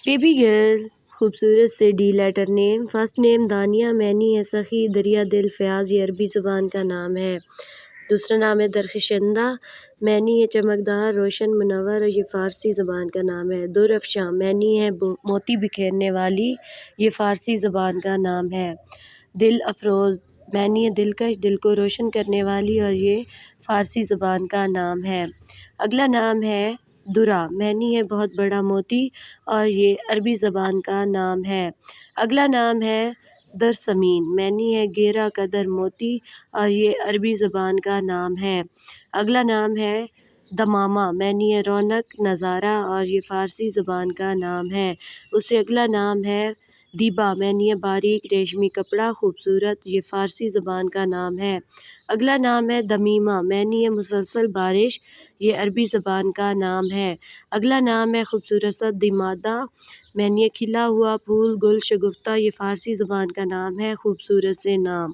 Baby girl, خوبصورت سے D letter نیم۔ First name Dania, معنی ہے سخی، دریا دل، فیاض، یہ عربی زبان کا نام ہے۔ دوسرا نام ہے درخشندہ، معنی ہے چمکدار، روشن، منور، اور یہ فارسی زبان کا نام ہے۔ درافشاں، معنی ہے موتی بکھیرنے والی، یہ فارسی زبان کا نام ہے۔ دل افروز، معنی ہے دلکش، دل کو روشن کرنے والی، اور یہ فارسی زبان کا نام ہے۔ اگلا نام ہے درہ، معنی ہے بہت بڑا موتی، اور یہ عربی زبان کا نام ہے۔ اگلا نام ہے درسمین، معنی ہے گہرا قدر موتی، اور یہ عربی زبان کا نام ہے۔ اگلا نام ہے دمامہ، معنی ہے رونق، نظارہ، اور یہ فارسی زبان کا نام ہے۔ اس سے اگلا نام ہے دیبا، معنی ہے باریک ریشمی کپڑا، خوبصورت، یہ فارسی زبان کا نام ہے۔ اگلا نام ہے دمیمہ، معنی ہے مسلسل بارش، یہ عربی زبان کا نام ہے۔ اگلا نام ہے خوبصورت سا دمادہ، معنی ہے کھلا ہوا پھول، گل، شگفتہ، یہ فارسی زبان کا نام ہے۔ خوبصورت سے نام۔